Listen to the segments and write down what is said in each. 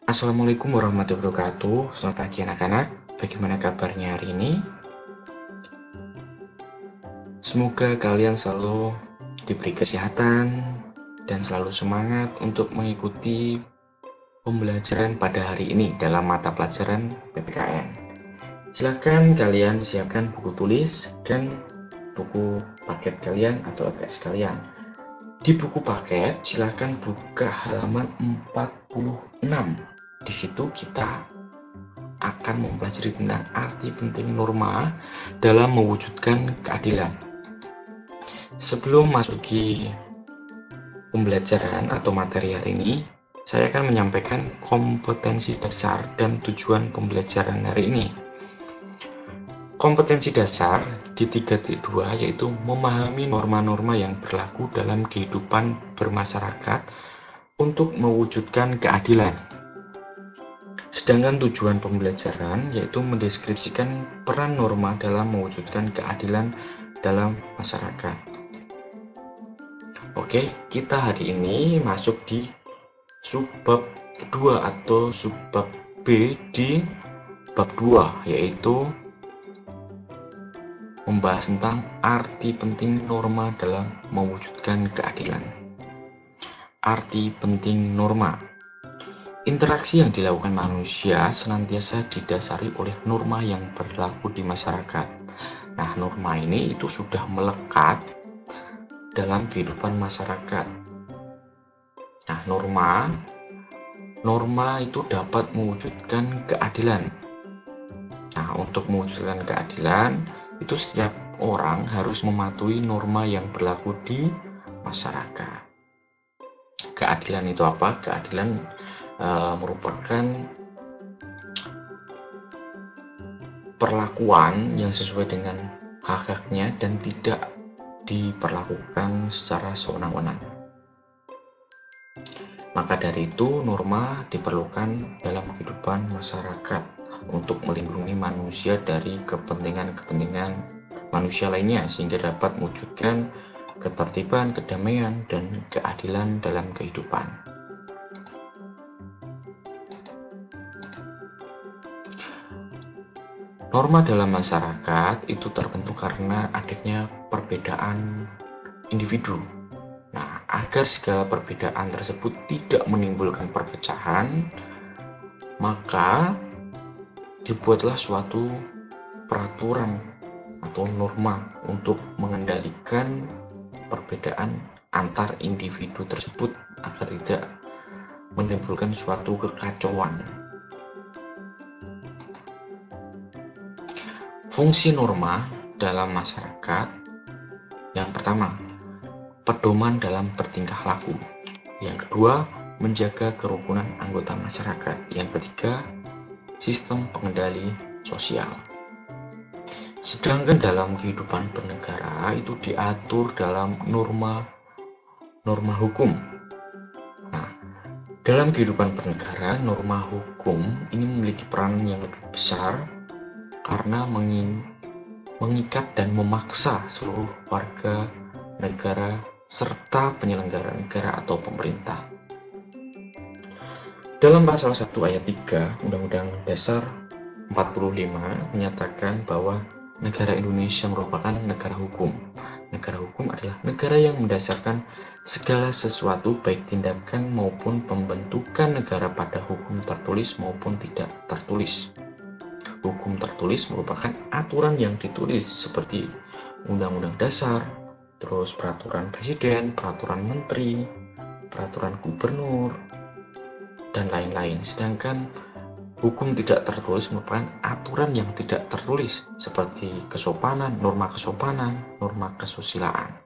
Assalamualaikum warahmatullahi wabarakatuh. Selamat pagi anak-anak. Bagaimana kabarnya hari ini? Semoga kalian selalu diberi kesehatan dan selalu semangat untuk mengikuti pembelajaran pada hari ini dalam mata pelajaran PPKN. Silakan kalian siapkan buku tulis dan buku paket kalian atau LPS kalian. Di buku paket, silakan buka halaman 46. Di situ kita akan mempelajari tentang arti penting norma dalam mewujudkan keadilan. Sebelum masuki pembelajaran atau materi hari ini, saya akan menyampaikan kompetensi dasar dan tujuan pembelajaran hari ini. Kompetensi dasar di 3.2 yaitu memahami norma-norma yang berlaku dalam kehidupan bermasyarakat untuk mewujudkan keadilan. Sedangkan tujuan pembelajaran yaitu mendeskripsikan peran norma dalam mewujudkan keadilan dalam masyarakat. Oke, kita hari ini masuk di subbab kedua atau subbab B di bab 2, yaitu membahas tentang arti penting norma dalam mewujudkan keadilan. Arti penting norma. Interaksi yang dilakukan manusia senantiasa didasari oleh norma yang berlaku di masyarakat. Nah, norma ini itu sudah melekat dalam kehidupan masyarakat. Nah, norma itu dapat mewujudkan keadilan. Nah, untuk mewujudkan keadilan, itu setiap orang harus mematuhi norma yang berlaku di masyarakat. Keadilan itu apa? Keadilan merupakan perlakuan yang sesuai dengan hak-haknya dan tidak diperlakukan secara sewenang-wenang. Maka dari itu, norma diperlukan dalam kehidupan masyarakat untuk melindungi manusia dari kepentingan-kepentingan manusia lainnya sehingga dapat mewujudkan ketertiban, kedamaian, dan keadilan dalam kehidupan. Norma dalam masyarakat itu terbentuk karena adanya perbedaan individu. Nah, agar segala perbedaan tersebut tidak menimbulkan perpecahan, maka dibuatlah suatu peraturan atau norma untuk mengendalikan perbedaan antar individu tersebut agar tidak menimbulkan suatu kekacauan. Fungsi norma dalam masyarakat: yang pertama, pedoman dalam bertingkah laku. Yang kedua, menjaga kerukunan anggota masyarakat. Yang ketiga, sistem pengendali sosial. Sedangkan dalam kehidupan bernegara itu diatur dalam norma hukum. Nah, dalam kehidupan bernegara, norma hukum ini memiliki peran yang lebih besar karena mengikat dan memaksa seluruh warga negara serta penyelenggara negara atau pemerintah. Dalam pasal 1 ayat 3 Undang-Undang Dasar 45 menyatakan bahwa negara Indonesia merupakan negara hukum. Negara hukum adalah negara yang mendasarkan segala sesuatu baik tindakan maupun pembentukan negara pada hukum tertulis maupun tidak tertulis. Hukum tertulis merupakan aturan yang ditulis seperti Undang-Undang Dasar, terus peraturan presiden, peraturan menteri, peraturan gubernur, dan lain-lain. Sedangkan hukum tidak tertulis merupakan aturan yang tidak tertulis seperti kesopanan, norma kesusilaan.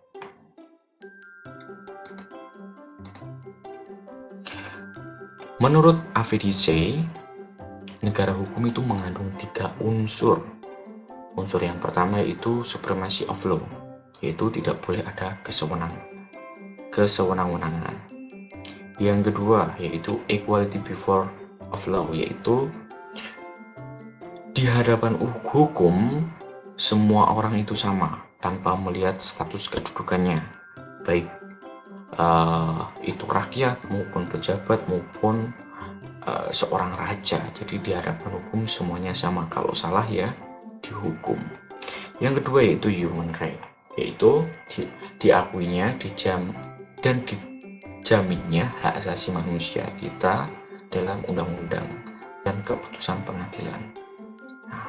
Menurut AVDC, negara hukum itu mengandung 3 unsur. Unsur yang pertama yaitu supremacy of law, yaitu tidak boleh ada kesewenang-wenangan. Yang kedua yaitu equality before of law, yaitu di hadapan hukum semua orang itu sama tanpa melihat status kedudukannya, baik itu rakyat maupun pejabat maupun seorang raja. Jadi di hadapan hukum semuanya sama, kalau salah ya dihukum. Yang kedua yaitu human right, yaitu diakuinya, dan dijaminnya hak asasi manusia kita dalam undang-undang dan keputusan pengadilan. Nah,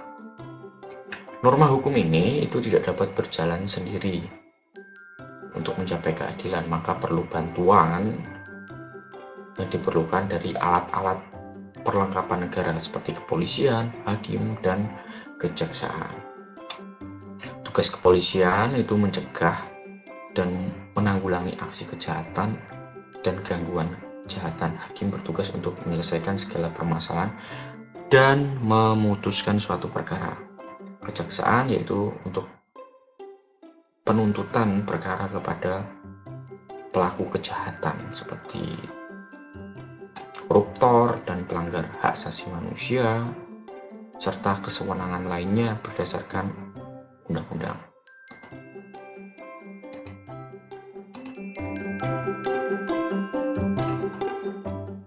norma hukum ini itu tidak dapat berjalan sendiri. Untuk mencapai keadilan maka perlu bantuan yang diperlukan dari alat-alat perlengkapan negara seperti kepolisian, hakim, dan kejaksaan. Tugas kepolisian itu mencegah dan menanggulangi aksi kejahatan dan gangguan kejahatan. Hakim bertugas untuk menyelesaikan segala permasalahan dan memutuskan suatu perkara. Kejaksaan yaitu untuk penuntutan perkara kepada pelaku kejahatan seperti koruptor dan pelanggar hak asasi manusia, serta kesewenangan lainnya berdasarkan undang-undang.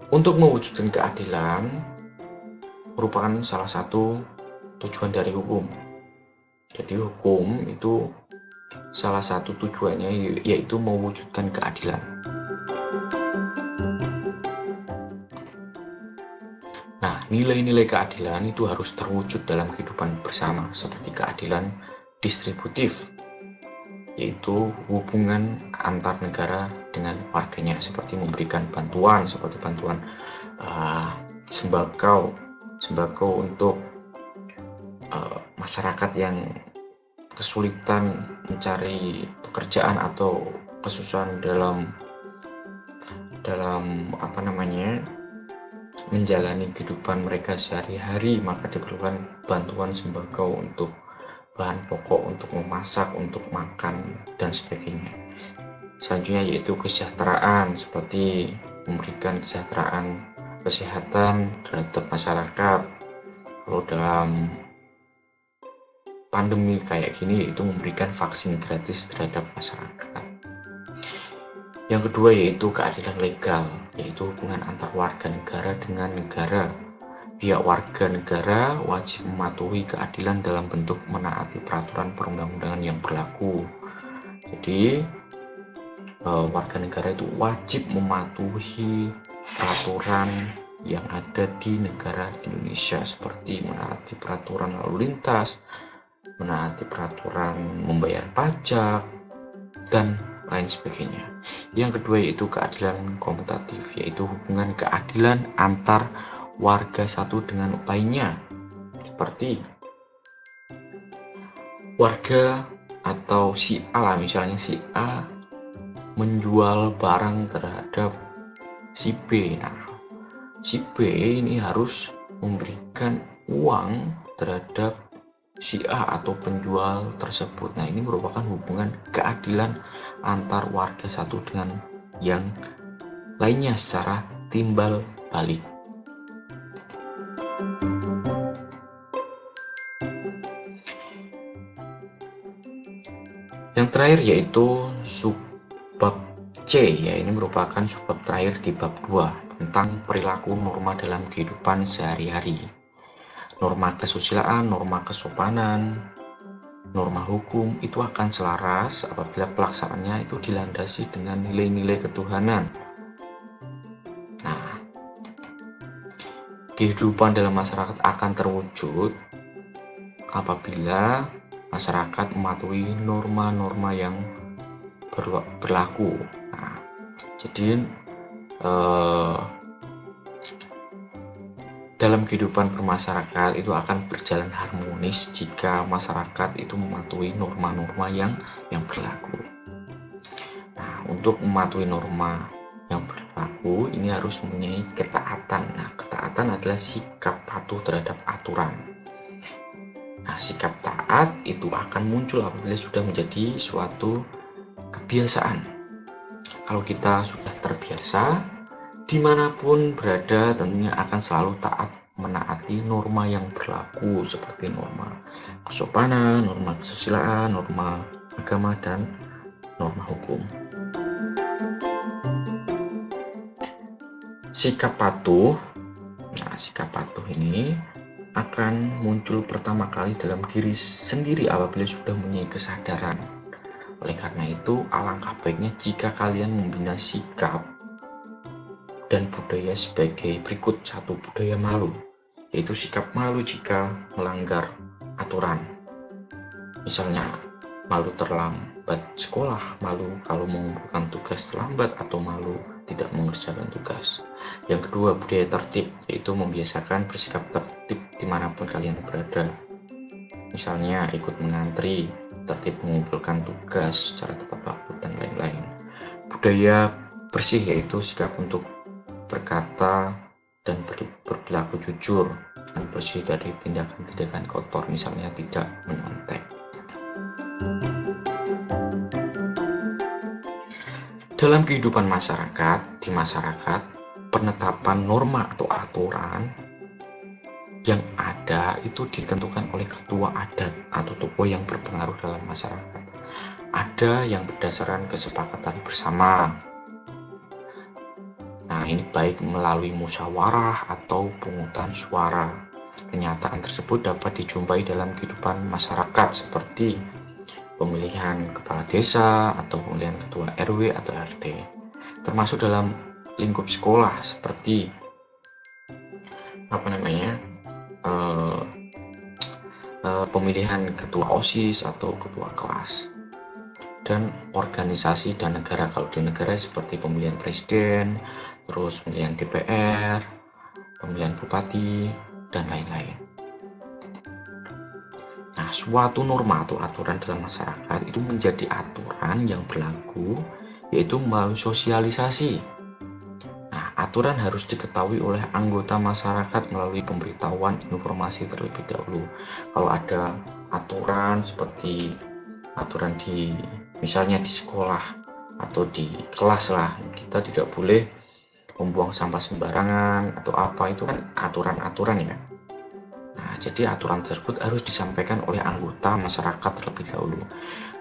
Untuk mewujudkan keadilan merupakan salah satu tujuan dari hukum. Jadi hukum itu salah satu tujuannya yaitu mewujudkan keadilan. Nah, nilai-nilai keadilan itu harus terwujud dalam kehidupan bersama, seperti keadilan distributif, yaitu hubungan antar negara dengan warganya, seperti memberikan bantuan, seperti bantuan sembako untuk masyarakat yang kesulitan mencari pekerjaan atau kesusahan dalam menjalani kehidupan mereka sehari-hari, maka diperlukan bantuan sembako untuk bahan pokok, untuk memasak, untuk makan, dan sebagainya. Selanjutnya yaitu kesejahteraan, seperti memberikan kesejahteraan kesehatan terhadap masyarakat. Kalau dalam pandemi kayak gini, yaitu memberikan vaksin gratis terhadap masyarakat. Yang kedua yaitu keadilan legal, yaitu hubungan antar warga negara dengan negara. Pihak warga negara wajib mematuhi keadilan dalam bentuk menaati peraturan perundang-undangan yang berlaku. Jadi warga negara itu wajib mematuhi peraturan yang ada di negara Indonesia, seperti menaati peraturan lalu lintas, menaati peraturan membayar pajak, dan lain sebagainya. Yang kedua yaitu keadilan komutatif, yaitu hubungan keadilan antar warga satu dengan lainnya, seperti warga atau si A, misalnya si A menjual barang terhadap si B. Nah, si B ini harus memberikan uang terhadap si A atau penjual tersebut. Nah, ini merupakan hubungan keadilan antar warga satu dengan yang lainnya secara timbal balik. Yang terakhir yaitu subbab C, ya, ini merupakan subbab terakhir di bab 2 tentang perilaku norma dalam kehidupan sehari-hari. Norma kesusilaan, norma kesopanan, norma hukum itu akan selaras apabila pelaksanaannya itu dilandasi dengan nilai-nilai ketuhanan. Nah, kehidupan dalam masyarakat akan terwujud apabila masyarakat mematuhi norma-norma yang berlaku. Nah, jadi dalam kehidupan bermasyarakat itu akan berjalan harmonis jika masyarakat itu mematuhi norma-norma yang berlaku. Nah, untuk mematuhi norma yang berlaku ini harus mempunyai ketaatan. Nah, ketaatan adalah sikap patuh terhadap aturan. Nah, sikap taat itu akan muncul apabila sudah menjadi suatu kebiasaan. Kalau kita sudah terbiasa, dimanapun berada tentunya akan selalu taat menaati norma yang berlaku, seperti norma kesopanan, norma kesusilaan, norma agama, dan norma hukum. Sikap patuh Nah, sikap patuh ini akan muncul pertama kali dalam diri sendiri apabila sudah mempunyai kesadaran. Oleh karena itu, alangkah baiknya jika kalian membina sikap dan budaya sebagai berikut. Satu, budaya malu, yaitu sikap malu jika melanggar aturan. Misalnya, malu terlambat sekolah, malu kalau mengumpulkan tugas terlambat, atau malu tidak mengerjakan tugas. Yang kedua, budaya tertib, yaitu membiasakan bersikap tertib dimanapun kalian berada. Misalnya, ikut mengantri, tertib mengumpulkan tugas secara tepat waktu, dan lain-lain. Budaya bersih, yaitu sikap untuk berkata dan berperilaku jujur, dan bersih dari tindakan-tindakan kotor, misalnya tidak menyontek. Dalam kehidupan masyarakat, di masyarakat, penetapan norma atau aturan yang ada itu ditentukan oleh ketua adat atau tokoh yang berpengaruh dalam masyarakat. Ada yang berdasarkan kesepakatan bersama. Nah, ini baik melalui musyawarah atau pungutan suara. Kenyataan tersebut dapat dijumpai dalam kehidupan masyarakat seperti pemilihan kepala desa atau pemilihan ketua RW atau RT. Termasuk dalam lingkup sekolah seperti pemilihan ketua OSIS atau ketua kelas. Dan organisasi dan negara, kalau di negara seperti pemilihan presiden, terus pemilihan DPR, pemilihan bupati, dan lain-lain. Nah, suatu norma atau aturan dalam masyarakat itu menjadi aturan yang berlaku, yaitu melalui sosialisasi. Nah, aturan harus diketahui oleh anggota masyarakat melalui pemberitahuan informasi terlebih dahulu. Kalau ada aturan seperti aturan misalnya di sekolah atau di kelas lah, kita tidak boleh membuang sampah sembarangan atau apa, itu kan aturan-aturan ya. Nah, jadi aturan tersebut harus disampaikan oleh anggota masyarakat terlebih dahulu.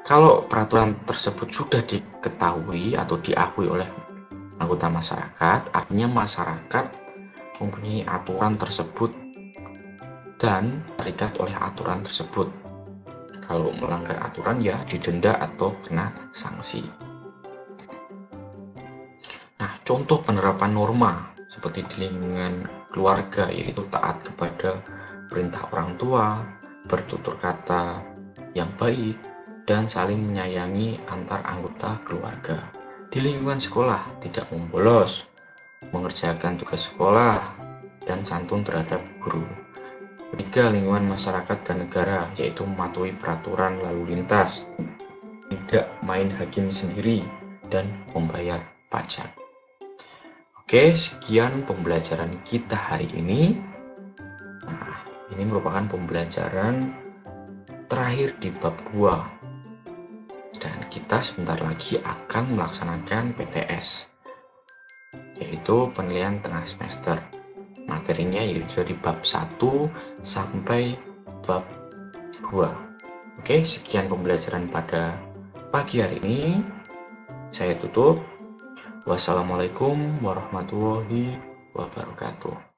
Kalau peraturan tersebut sudah diketahui atau diakui oleh anggota masyarakat, artinya masyarakat mempunyai aturan tersebut dan terikat oleh aturan tersebut. Kalau melanggar aturan ya didenda atau kena sanksi. Nah, contoh penerapan norma seperti di lingkungan keluarga, yaitu taat kepada perintah orang tua, bertutur kata yang baik, dan saling menyayangi antar anggota keluarga. Di lingkungan sekolah, tidak membolos, mengerjakan tugas sekolah, dan santun terhadap guru. Ketiga, lingkungan masyarakat dan negara, yaitu mematuhi peraturan lalu lintas, tidak main hakim sendiri, dan membayar pajak. Oke, sekian pembelajaran kita hari ini. Nah, ini merupakan pembelajaran terakhir di bab 2. Dan kita sebentar lagi akan melaksanakan PTS, yaitu penilaian tengah semester. Materinya yaitu dari bab 1 sampai bab 2. Oke, sekian pembelajaran pada pagi hari ini. Saya tutup. Wassalamualaikum warahmatullahi wabarakatuh.